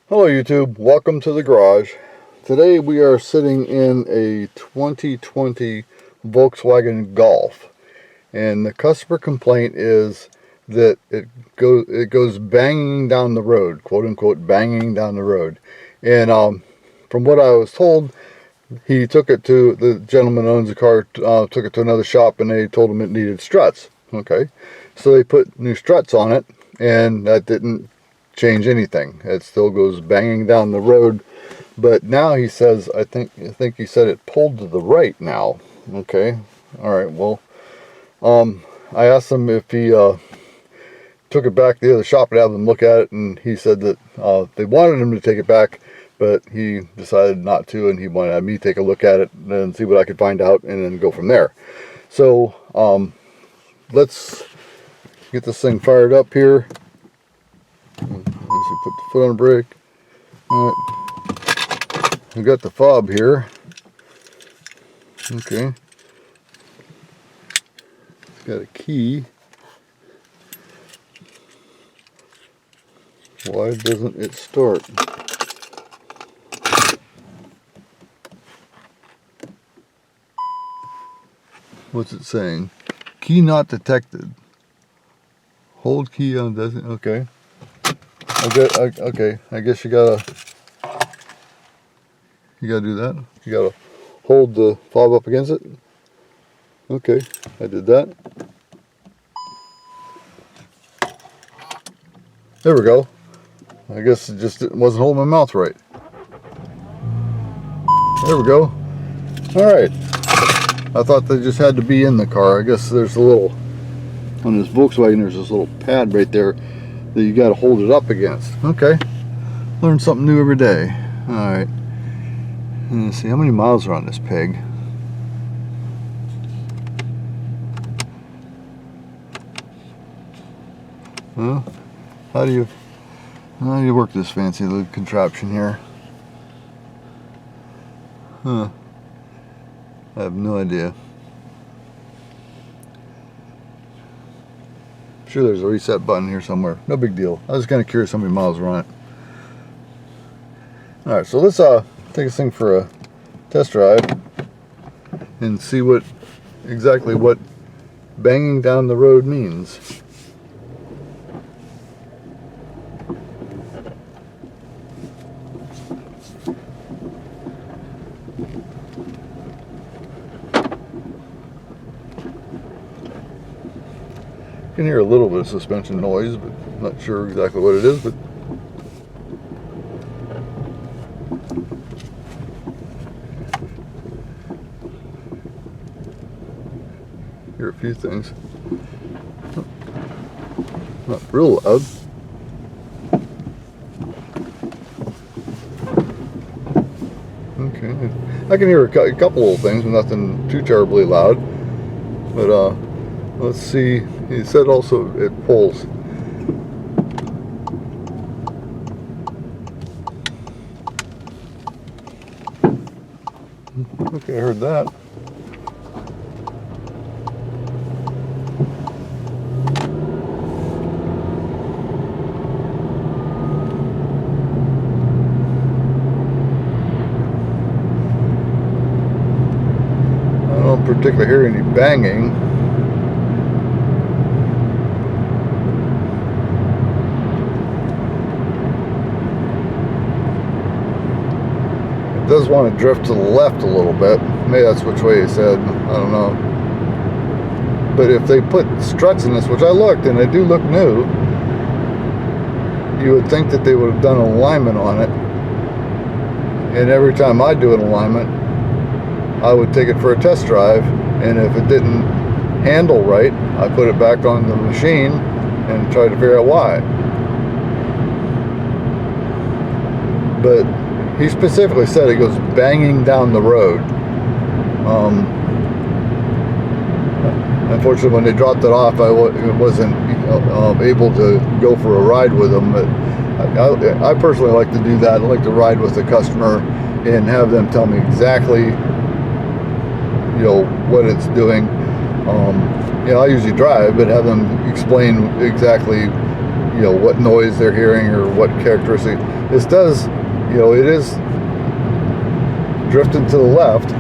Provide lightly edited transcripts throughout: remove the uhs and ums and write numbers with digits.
Hello YouTube, welcome to the garage. Today we are sitting in a 2020 Volkswagen Golf, and the customer complaint is that it goes banging down the road, quote unquote banging down the road. And from what I was told, he took it to the gentleman who owns the car, took it to another shop, and they told him it needed struts. Okay, so they put new struts on it, and that didn't change anything. It still goes banging down the road. But now he says, I think he said it pulled to the right now. Okay, all right. Well, I asked him if he took it back to the other shop and have them look at it, and he said that they wanted him to take it back, but he decided not to, and he wanted to have me take a look at it and see what I could find out, and then go from there. So let's get this thing fired up here. Let's see, put the foot on the brake. All right, we got the fob here. Okay, got a key. Why doesn't it start? What's it saying? Key not detected. Hold key on doesn't. Okay. Okay. I guess you gotta do that. You gotta hold the fob up against it. Okay, I did that. There we go. I guess it just wasn't holding my mouth right. There we go. Alright. I thought they just had to be in the car. I guess there's a little, on this Volkswagen, there's this little pad right there that you got to hold it up against. Okay. Learn something new every day. Alright. Let's see, how many miles are on this peg? Well, how do you work this fancy little contraption here? Huh. I have no idea. I'm sure there's a reset button here somewhere. No big deal. I was kind of curious how many miles are on it. Alright, so let's take this thing for a test drive and see exactly what banging down the road means. You can hear a little bit of suspension noise, but I'm not sure exactly what it is. But hear a few things. Not real loud. Okay, I can hear a couple of things, but nothing too terribly loud. But let's see. He said also it pulls. Okay, I heard that. I don't particularly hear any banging. It does want to drift to the left a little bit. Maybe that's which way he said. I don't know. But if they put struts in this, which I looked, and they do look new, you would think that they would have done an alignment on it. And every time I do an alignment, I would take it for a test drive, and if it didn't handle right, I put it back on the machine and try to figure out why. But he specifically said it goes banging down the road. Unfortunately, when they dropped it off, I wasn't able to go for a ride with them. But I personally like to do that. I like to ride with the customer and have them tell me exactly, what it's doing. I usually drive, but have them explain exactly, what noise they're hearing or what characteristic. This does, it is drifting to the left.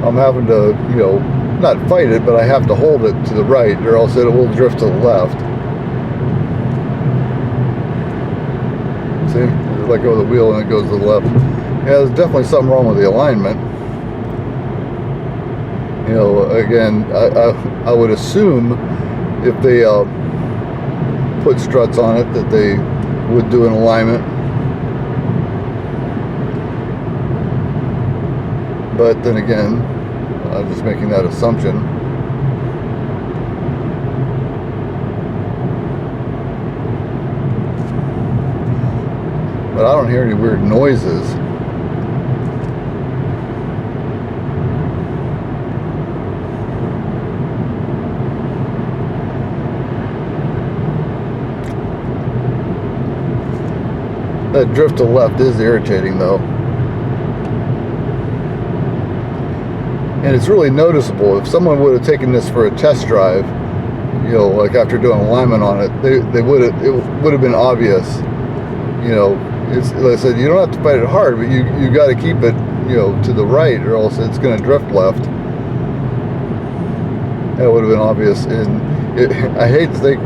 I'm having to, not fight it, but I have to hold it to the right, or else it will drift to the left. See, I let go of the wheel and it goes to the left. Yeah, there's definitely something wrong with the alignment. Again, I would assume if they put struts on it that they would do an alignment. But then again, I'm just making that assumption. But I don't hear any weird noises. That drift to the left is irritating though. And it's really noticeable. If someone would have taken this for a test drive, like after doing alignment on it, it would have been obvious. It's, like I said, you don't have to fight it hard, but you got to keep it, to the right, or else it's going to drift left. That would have been obvious. And I hate to think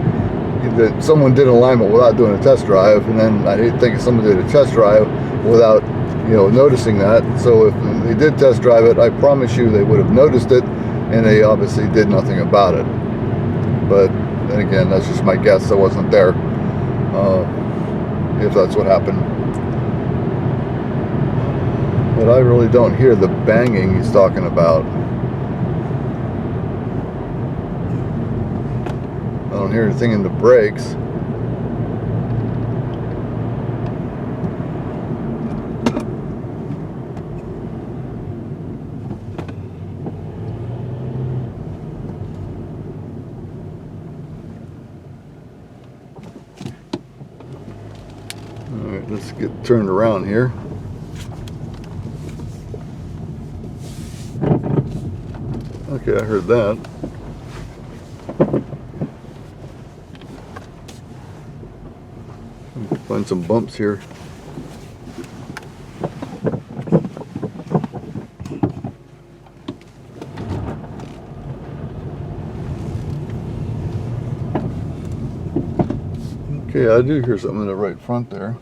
that someone did alignment without doing a test drive, and then I hate to think someone did a test drive without noticing that. So if they did test drive it, I promise you they would have noticed it, and they obviously did nothing about it. But then again, that's just my guess. I wasn't there, if that's what happened. But I really don't hear the banging he's talking about. I don't hear anything in the brakes. Alright, let's get turned around here. Okay, I heard that. Find some bumps here. Okay, I do hear something in the right front there.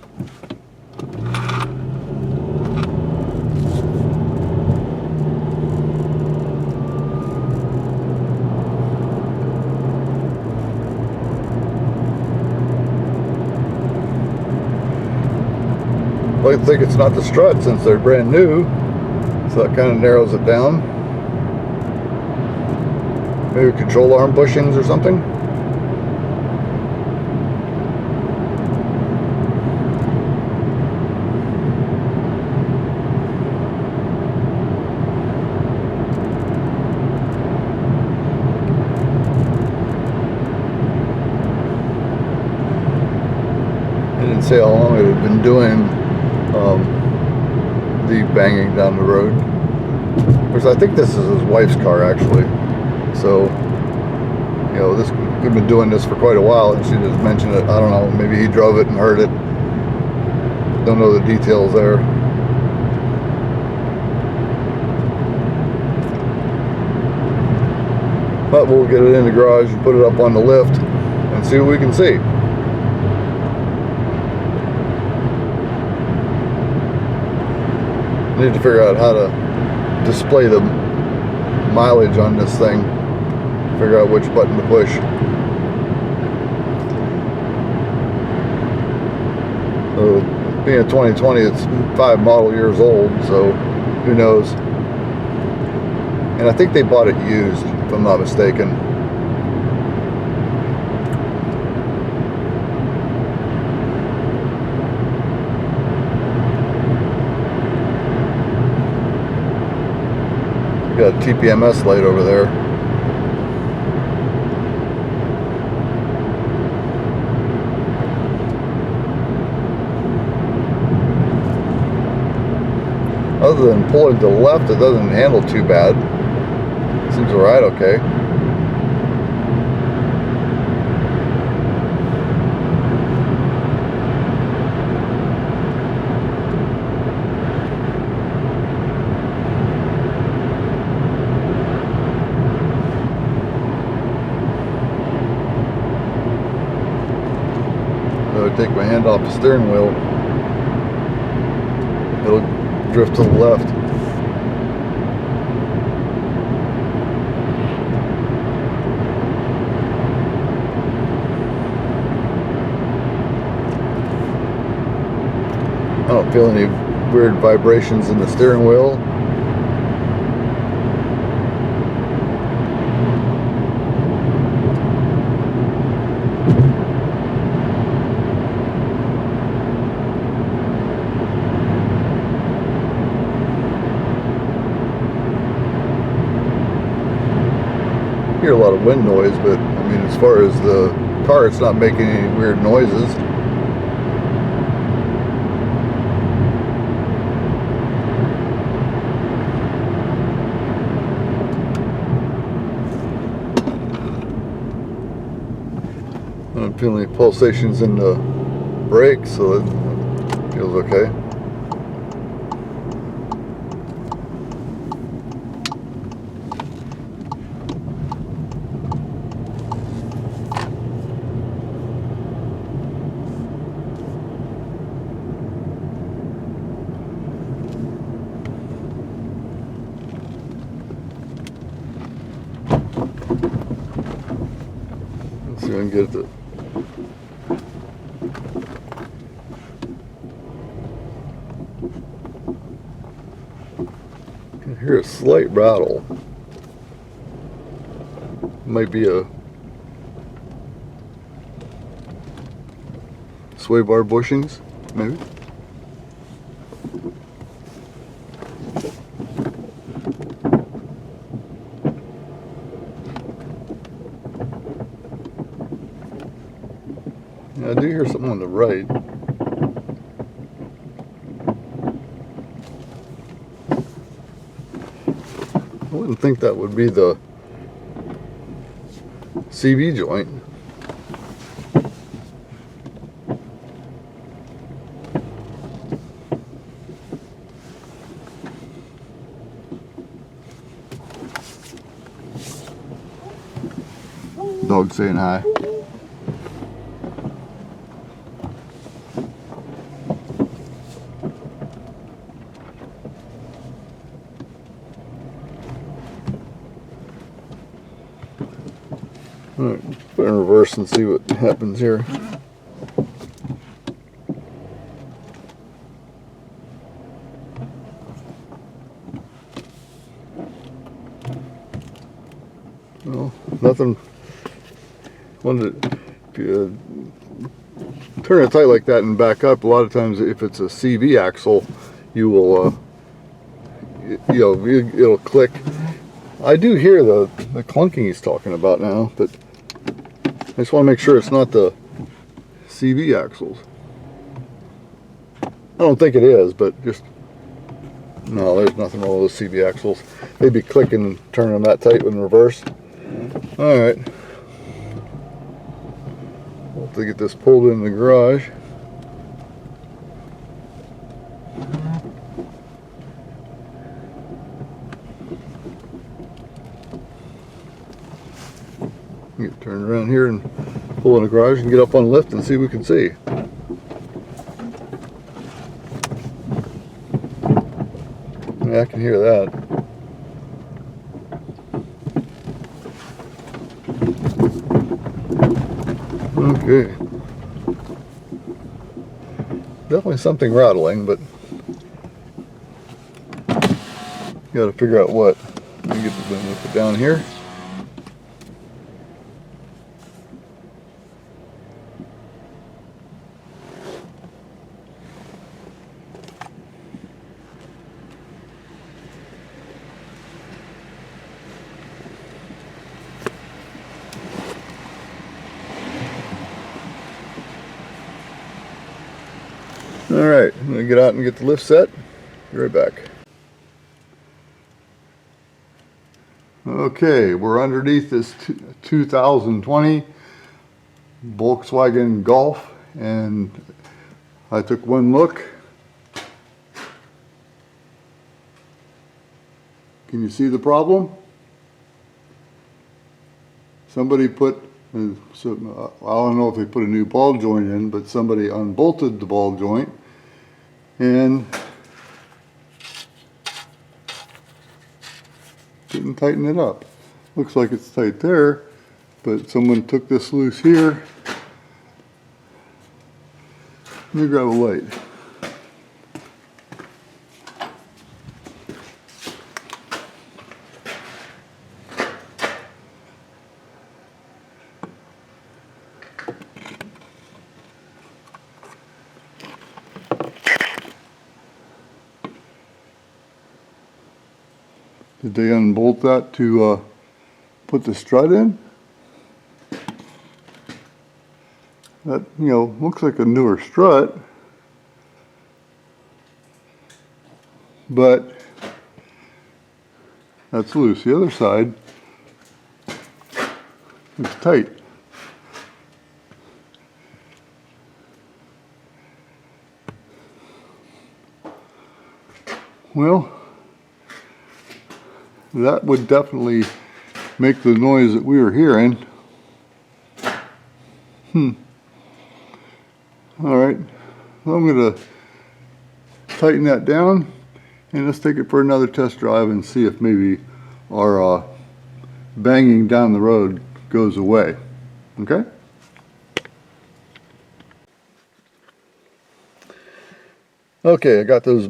I think it's not the strut since they're brand new, so that kind of narrows it down. Maybe control arm bushings or something. I didn't say how long it had been doing the banging down the road. Of course, I think this is his wife's car actually, so this we've been doing this for quite a while, and she just mentioned it. I don't know, maybe he drove it and heard it. Don't know the details there. But we'll get it in the garage and put it up on the lift and see what we can see. Need to figure out how to display the mileage on this thing. Figure out which button to push. So, being a 2020, it's 5 model years old, so who knows. And I think they bought it used, if I'm not mistaken. Got a TPMS light over there. Other than pulling to the left, it doesn't handle too bad. Seems to ride okay. So I take my hand off the steering wheel, it'll drift to the left. I don't feel any weird vibrations in the steering wheel. Hear a lot of wind noise, but I mean, as far as the car, it's not making any weird noises. I don't feel any pulsations in the brakes, so it feels okay. Let's see if I can get it. I can hear a slight rattle. Might be a sway bar bushings, maybe. Yeah, I do hear something on the right. I wouldn't think that would be the CV joint. Dog saying hi. Alright, put it in reverse and see what happens here. Well, nothing. If you turn it tight like that and back up, a lot of times if it's a CV axle, you will, it'll click. I do hear the clunking he's talking about now, but I just want to make sure it's not the CV axles. I don't think it is, but just, no, there's nothing wrong with those CV axles. They'd be clicking and turning them that tight in reverse. Alright. We'll have to get this pulled in the garage. Get turned around here and pull in the garage and get up on the lift and see what we can see. Yeah, I can hear that. Okay. Definitely something rattling, but you gotta figure out what. Let me get the lift down here. Alright, I'm going to get out and get the lift set. Be right back. Okay. Okay, we're underneath this 2020 Volkswagen Golf, and I took one look. Can you see the problem? Somebody put, I don't know if they put a new ball joint in, but somebody unbolted the ball joint and didn't tighten it up. Looks like it's tight there, but someone took this loose here. Let me grab a light. Did they unbolt that to put the strut in? That, you know, looks like a newer strut, but that's loose. The other side is tight. Well, that would definitely make the noise that we were hearing. Alright, I'm going to tighten that down and let's take it for another test drive and see if maybe our banging down the road goes away. Okay? Okay, I got those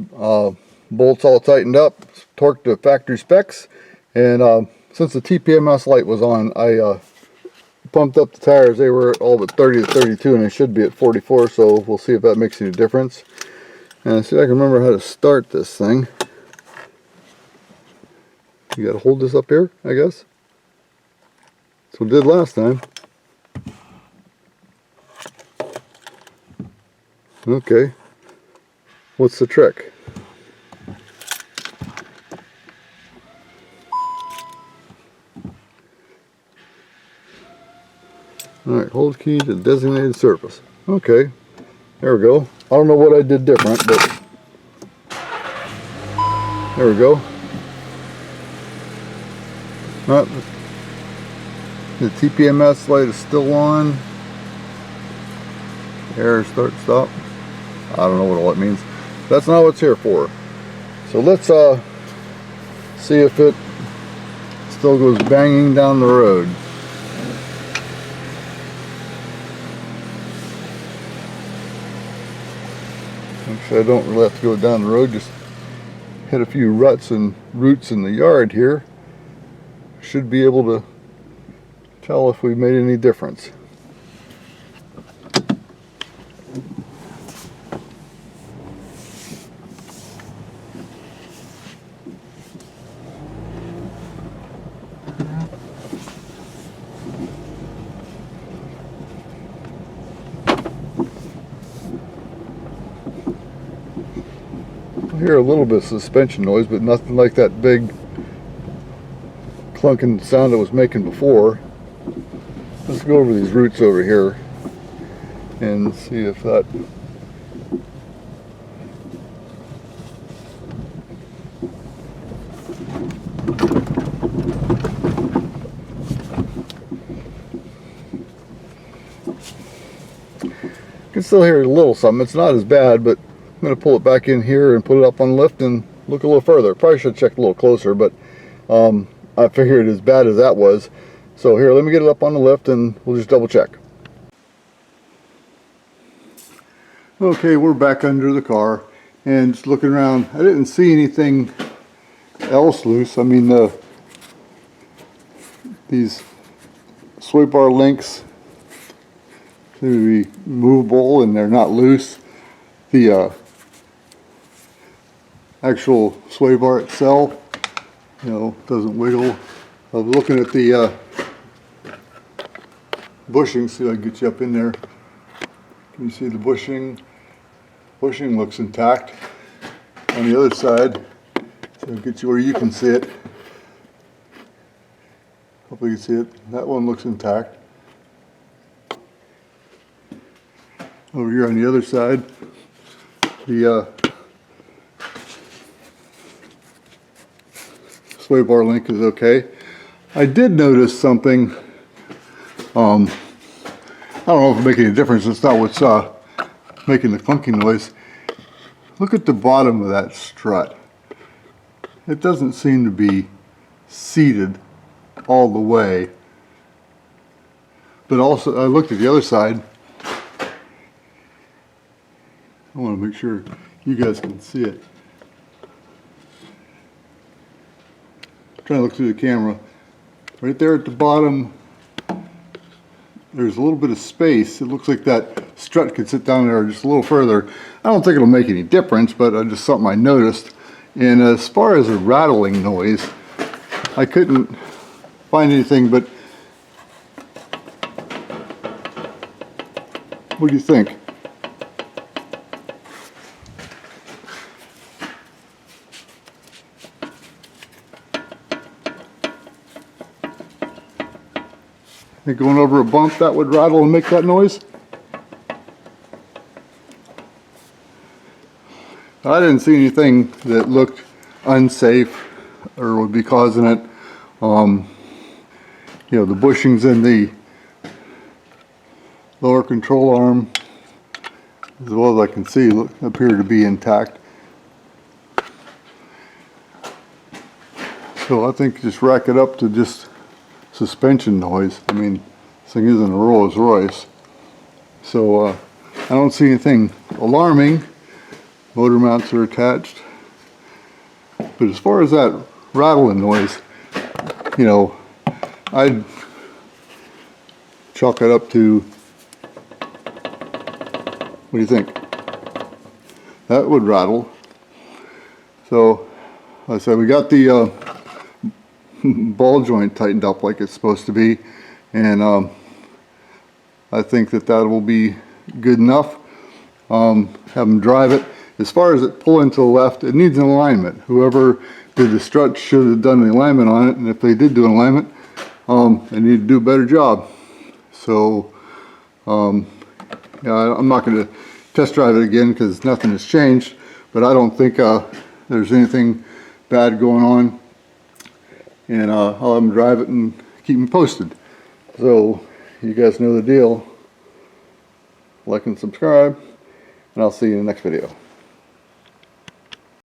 bolts all tightened up, torqued to factory specs, and since the TPMS light was on, I pumped up the tires. They were all but 30 to 32 and they should be at 44, so we'll see if that makes any difference. And see if I can remember how to start this thing. You gotta hold this up here, I guess. That's what we did last time. Okay. What's the trick? Alright, hold key to designated surface. Okay, there we go. I don't know what I did different, but there we go. The TPMS light is still on. Error, start, stop. I don't know what all that means. That's not what it's here for. So let's see if it still goes banging down the road. Actually, I don't really have to go down the road, just hit a few ruts and roots in the yard here. Should be able to tell if we made any difference. I hear a little bit of suspension noise, but nothing like that big clunking sound it was making before. Let's go over these roots over here and see if that you can still hear a little something. It's not as bad, but I'm going to pull it back in here and put it up on lift and look a little further. Probably should have checked a little closer, but I figured as bad as that was. So here, let me get it up on the lift and we'll just double check. Okay, we're back under the car and just looking around. I didn't see anything else loose. I mean, these sway bar links seem to be movable and they're not loose. The actual sway bar itself, you know, doesn't wiggle. I was looking at the bushing, see if I can get you up in there. Can you see the bushing? Bushing looks intact. On the other side, so I'll get you where you can see it. Hopefully you can see it. That one looks intact. Over here on the other side, the sway bar link is okay. I did notice something. I don't know if it's making a difference. It's not what's making the clunking noise. Look at the bottom of that strut. It doesn't seem to be seated all the way. But also, I looked at the other side. I want to make sure you guys can see it. I'm trying to look through the camera. Right there at the bottom, there's a little bit of space. It looks like that strut could sit down there just a little further. I don't think it'll make any difference, but just something I noticed. And as far as a rattling noise, I couldn't find anything, but what do you think? Think going over a bump that would rattle and make that noise? I didn't see anything that looked unsafe or would be causing it. You know, the bushings in the lower control arm, as well as I can see, appear to be intact. So I think just rack it up to just suspension noise. I mean, this thing isn't a Rolls Royce. So I don't see anything alarming. Motor mounts are attached. But as far as that rattling noise, you know, I'd chalk it up to, what do you think? That would rattle. So, like I said, we got the ball joint tightened up like it's supposed to be, and I think that will be good enough. Have them drive it. As far as it pulling to the left, it needs an alignment. Whoever did the strut should have done the alignment on it, and if they did do an alignment, they need to do a better job. So yeah, I'm not going to test drive it again because nothing has changed, but I don't think there's anything bad going on, and I'll have them drive it and keep them posted. So you guys know the deal. Like and subscribe, and I'll see you in the next video.